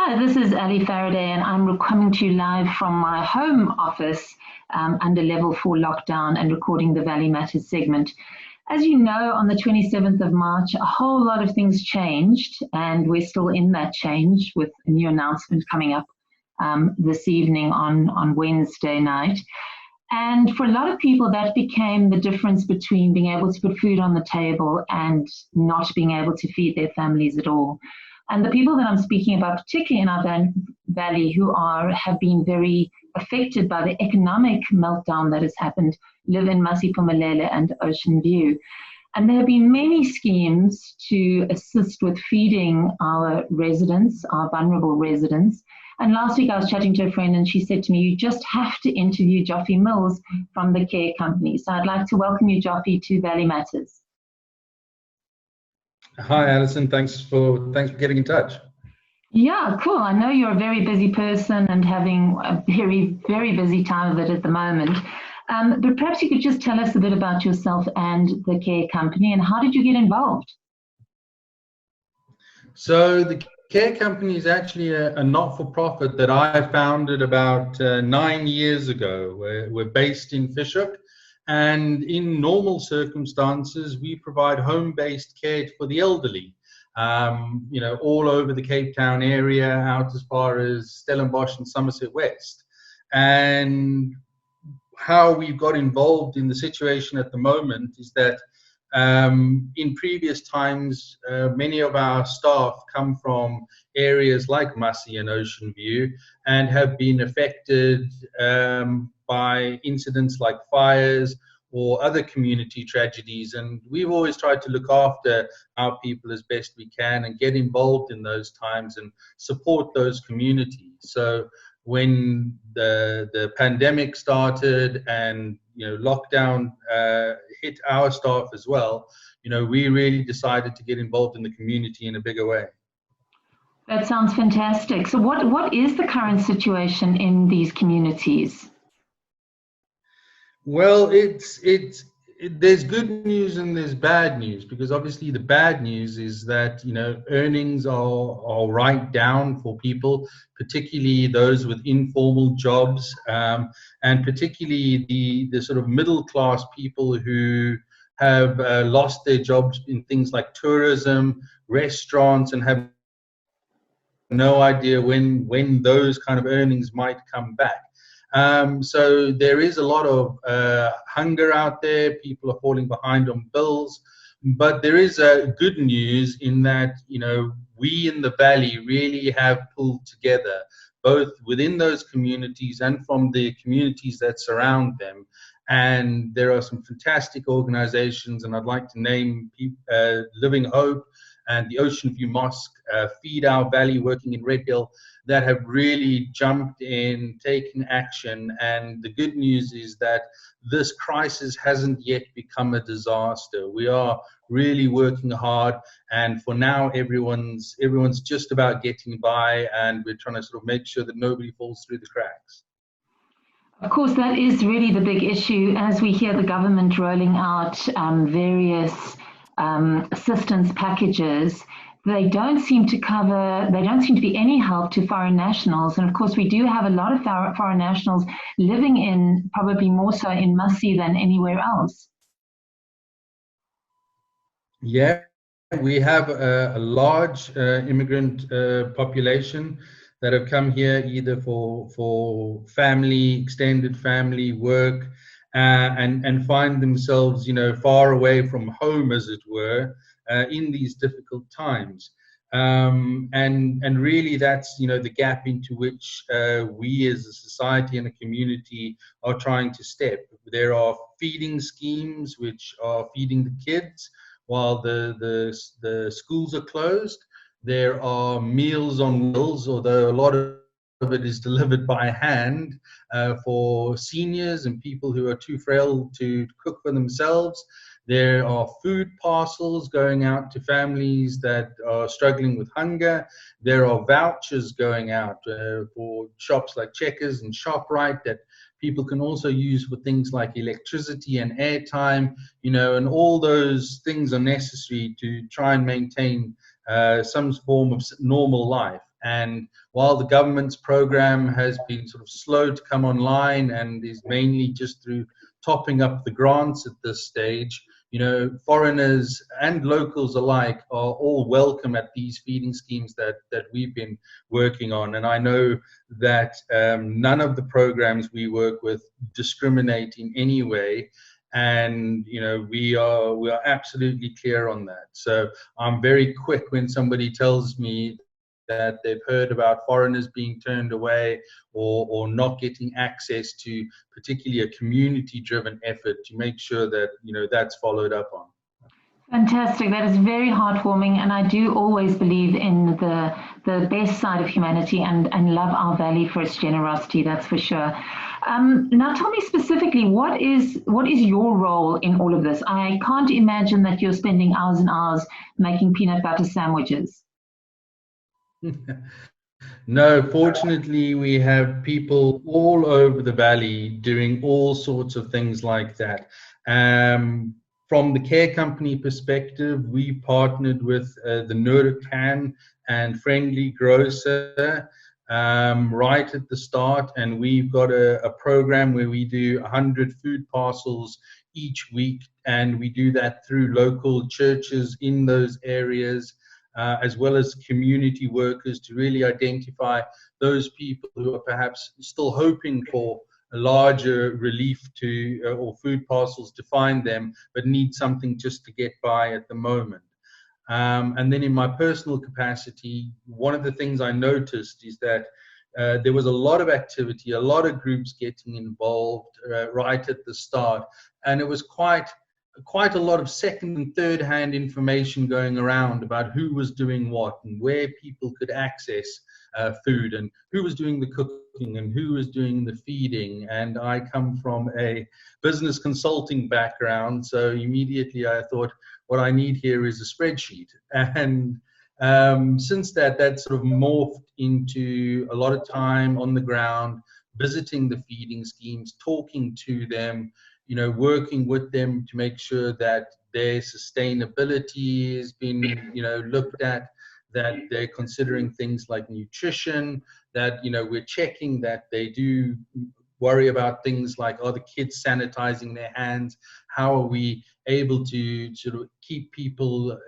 Hi, this is Alison Faraday, and I'm coming to you live from my home office under level 4 lockdown and recording the Valley Matters segment. As you know, on the 27th of March, a whole lot of things changed, and we're still in that change with a new announcement coming up this evening on Wednesday night. And for a lot of people, that became the difference between being able to put food on the table and not being able to feed their families at all. And the people that I'm speaking about, particularly in our valley, who have been very affected by the economic meltdown that has happened, live in Masipumalele and Ocean View. And there have been many schemes to assist with feeding our residents, our vulnerable residents. And last week I was chatting to a friend and she said to me, you just have to interview Joffy Mills from the CareCompany. So I'd like to welcome you, Joffy, to Valley Matters. Hi, Alison. Thanks for getting in touch. Yeah, cool. I know you're a very busy person and having a very, very busy time of it at the moment. But perhaps you could just tell us a bit about yourself and the CareCompany, and how did you get involved? So the CareCompany is actually a not-for-profit that I founded about 9 years ago. We're based in Fishhook. And in normal circumstances, we provide home-based care for the elderly, all over the Cape Town area, out as far as Stellenbosch and Somerset West. And how we got involved in the situation at the moment is that in previous times, many of our staff come from areas like Massey and Ocean View and have been affected by incidents like fires or other community tragedies. And we've always tried to look after our people as best we can and get involved in those times and support those communities. So when the pandemic started and lockdown hit our staff as well, we really decided to get involved in the community in a bigger way. That sounds fantastic. So what is the current situation in these communities? Well, there's good news and there's bad news, because obviously the bad news is that earnings are right down for people, particularly those with informal jobs, and particularly the sort of middle class people who have lost their jobs in things like tourism, restaurants, and have no idea when those kind of earnings might come back. So there is a lot of hunger out there. People are falling behind on bills, but there is good news in that we in the Valley really have pulled together, both within those communities and from the communities that surround them. And there are some fantastic organizations, and I'd like to name Living Hope and the Ocean View Mosque, Feed Our Valley, working in Red Hill, that have really jumped in, taken action. And the good news is that this crisis hasn't yet become a disaster. We are really working hard, and for now everyone's just about getting by, and we're trying to sort of make sure that nobody falls through the cracks. Of course, that is really the big issue as we hear the government rolling out various assistance packages. They don't seem to be any help to foreign nationals. And of course, we do have a lot of foreign nationals living in, probably more so in Massey than anywhere else. Yeah, we have a large immigrant population that have come here either for family, extended family, work, and find themselves, far away from home, as it were, in these difficult times. And really that's, the gap into which we as a society and a community are trying to step. There are feeding schemes which are feeding the kids while the schools are closed. There are meals on wheels, although a lot of it is delivered by hand for seniors and people who are too frail to cook for themselves. There are food parcels going out to families that are struggling with hunger. There are vouchers going out for shops like Checkers and ShopRite that people can also use for things like electricity and airtime, and all those things are necessary to try and maintain some form of normal life. And while the government's program has been sort of slow to come online and is mainly just through topping up the grants at this stage, foreigners and locals alike are all welcome at these feeding schemes that we've been working on. And I know that none of the programs we work with discriminate in any way. And we are absolutely clear on that. So I'm very quick when somebody tells me that they've heard about foreigners being turned away or not getting access to particularly a community-driven effort, to make sure that that's followed up on. Fantastic. That is very heartwarming, and I do always believe in the best side of humanity and love our valley for its generosity. That's for sure. Now, tell me specifically, what is your role in all of this? I can't imagine that you're spending hours and hours making peanut butter sandwiches. No, fortunately, we have people all over the valley doing all sorts of things like that. From the CareCompany perspective, we partnered with the Nurcan and Friendly Grocer right at the start, and we've got a program where we do 100 food parcels each week, and we do that through local churches in those areas, as well as community workers, to really identify those people who are perhaps still hoping for a larger relief or food parcels to find them, but need something just to get by at the moment. And then in my personal capacity, one of the things I noticed is that there was a lot of activity, a lot of groups getting involved right at the start, and it was quite a lot of second and third hand information going around about who was doing what and where people could access food and who was doing the cooking and who was doing the feeding. And I come from a business consulting background, so immediately I thought, what I need here is a spreadsheet. And since that sort of morphed into a lot of time on the ground, visiting the feeding schemes, talking to them, working with them to make sure that their sustainability has been, looked at, that they're considering things like nutrition, that, we're checking that they do worry about things like, are the kids sanitizing their hands? How are we able to sort of keep people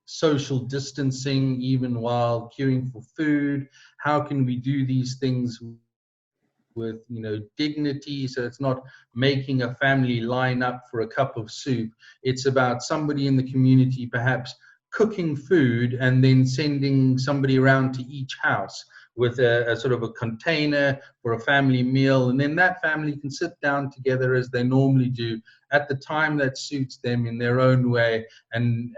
social distancing even while queuing for food? How can we do these things with dignity, so it's not making a family line up for a cup of soup? It's about somebody in the community perhaps cooking food and then sending somebody around to each house with a sort of a container for a family meal, and then that family can sit down together as they normally do at the time that suits them in their own way, and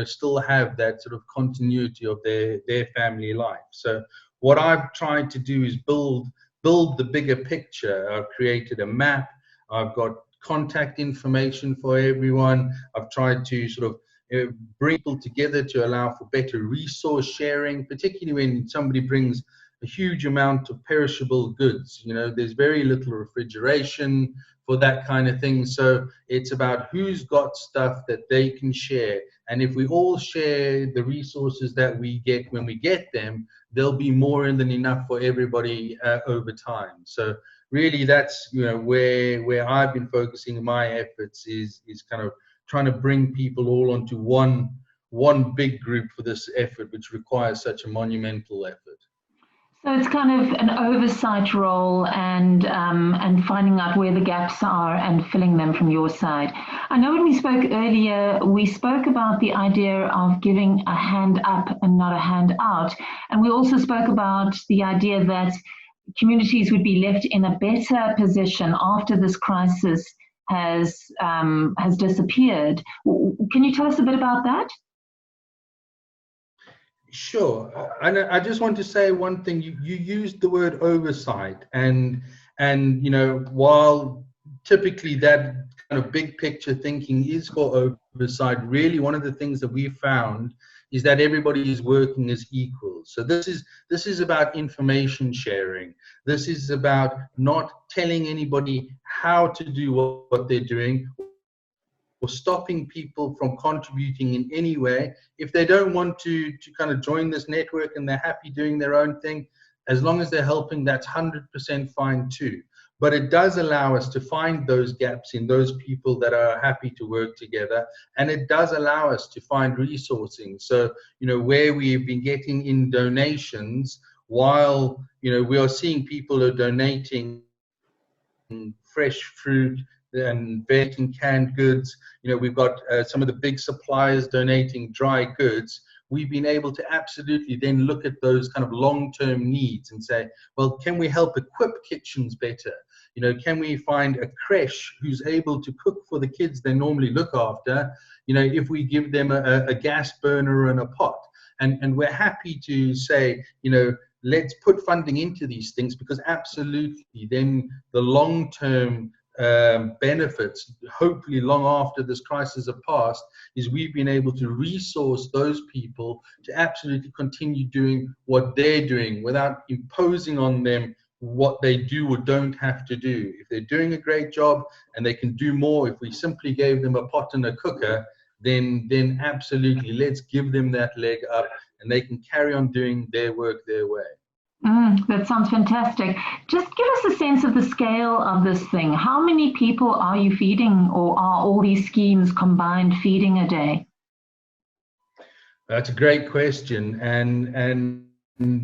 still have that sort of continuity of their family life. So what I've tried to do is build the bigger picture. I've created a map. I've got contact information for everyone. I've tried to sort of bring people together to allow for better resource sharing, particularly when somebody brings a huge amount of perishable goods. There's very little refrigeration for that kind of thing. So it's about who's got stuff that they can share. And if we all share the resources that we get when we get them, there'll be more than enough for everybody over time. So really that's where I've been focusing my efforts is kind of trying to bring people all onto one big group for this effort, which requires such a monumental effort. So it's kind of an oversight role and finding out where the gaps are and filling them from your side. I know when we spoke earlier, we spoke about the idea of giving a hand up and not a hand out. And we also spoke about the idea that communities would be left in a better position after this crisis has disappeared. Can you tell us a bit about that? Sure. I just want to say one thing. You used the word oversight, and while typically that kind of big picture thinking is for oversight, really one of the things that we found is that everybody is working as equals. So this is about information sharing. This is about not telling anybody how to do what they're doing. stopping people from contributing in any way. If they don't want to kind of join this network and they're happy doing their own thing, as long as they're helping, that's 100% fine too. But it does allow us to find those gaps in those people that are happy to work together. And it does allow us to find resourcing. So, where we've been getting in donations, while, we are seeing people are donating fresh fruit and donating canned goods. We've got some of the big suppliers donating dry goods. We've been able to absolutely then look at those kind of long-term needs and say, well, can we help equip kitchens better? Can we find a creche who's able to cook for the kids they normally look after, if we give them a gas burner and a pot? And we're happy to say, let's put funding into these things, because absolutely then the long-term benefits, hopefully long after this crisis has passed, is we've been able to resource those people to absolutely continue doing what they're doing without imposing on them what they do or don't have to do. If they're doing a great job and they can do more, if we simply gave them a pot and a cooker, then absolutely let's give them that leg up and they can carry on doing their work their way. That sounds fantastic. Just give us a sense of the scale of this thing. How many people are you feeding, or are all these schemes combined feeding a day? That's a great question, and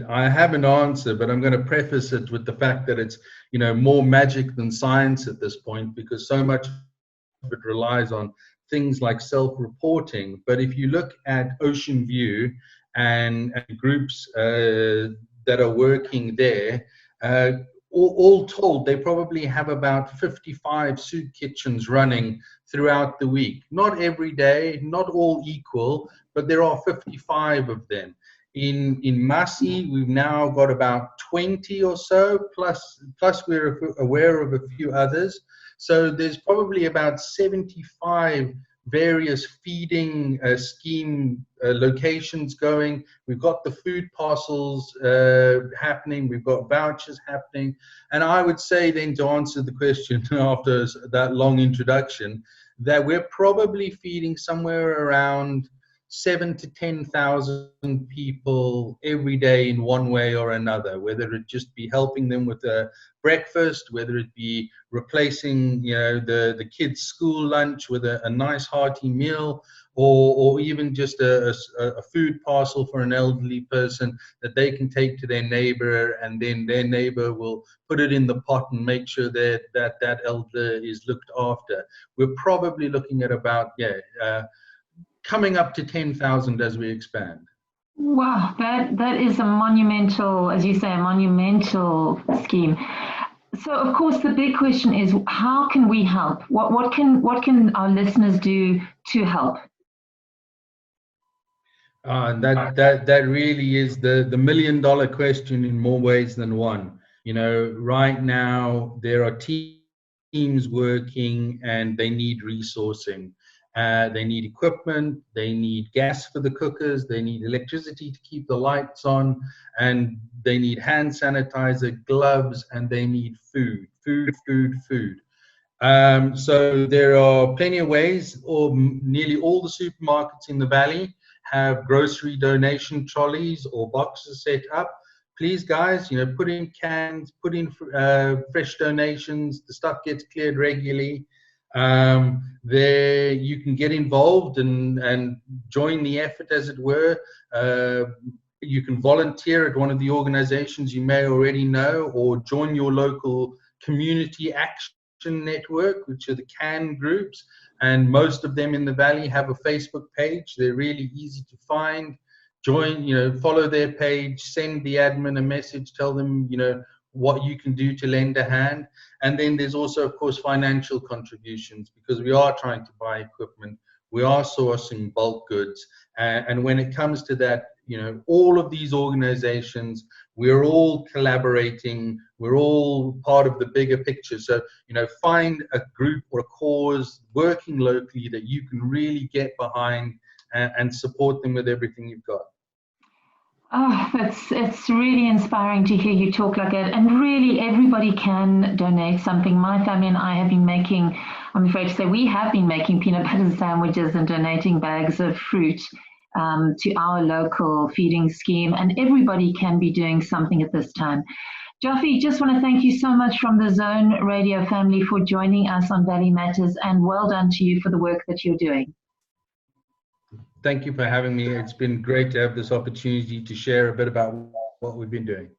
I have an answer, but I'm going to preface it with the fact that it's more magic than science at this point, because so much of it relies on things like self-reporting. But if you look at Ocean View and groups that are working there, all told, they probably have about 55 soup kitchens running throughout the week. Not every day, not all equal, but there are 55 of them. In Massey, we've now got about 20 or so, plus we're aware of a few others. So there's probably about 75 various feeding scheme locations going. We've got the food parcels happening. We've got vouchers happening. And I would say then, to answer the question after that long introduction, that we're probably feeding somewhere around 7,000 to 10,000 people every day in one way or another, whether it just be helping them with a breakfast, whether it be replacing the kids' school lunch with a nice hearty meal, or even just a food parcel for an elderly person that they can take to their neighbor, and then their neighbor will put it in the pot and make sure that elder is looked after. We're probably looking at about coming up to 10,000 as we expand. Wow, that is a monumental, as you say, a monumental scheme. So, of course, the big question is, how can we help? What can our listeners do to help? That really is the $1 million question in more ways than one. Right now there are teams working and they need resourcing. They need equipment, they need gas for the cookers, they need electricity to keep the lights on, and they need hand sanitizer, gloves, and they need food. So there are plenty of ways, or nearly all the supermarkets in the valley have grocery donation trolleys or boxes set up. Please, guys, put in cans, put in fresh donations. The stuff gets cleared regularly. There you can get involved and join the effort, as it were. You can volunteer at one of the organizations you may already know, or join your local community action network, which are the CAN groups, and most of them in the valley have a Facebook page. They're really easy to find. Join, follow their page, send the admin a message, tell them what you can do to lend a hand. And then there's also, of course, financial contributions, because we are trying to buy equipment, we are sourcing bulk goods, and when it comes to that, all of these organizations, we're all collaborating, we're all part of the bigger picture. So find a group or a cause working locally that you can really get behind and support them with everything you've got. Oh, it's really inspiring to hear you talk like that. And really, everybody can donate something. My family and I have been making, I'm afraid to say, we have been making peanut butter sandwiches and donating bags of fruit to our local feeding scheme. And everybody can be doing something at this time. Joffy, just want to thank you so much from the Zone Radio family for joining us on Valley Matters, and well done to you for the work that you're doing. Thank you for having me. It's been great to have this opportunity to share a bit about what we've been doing.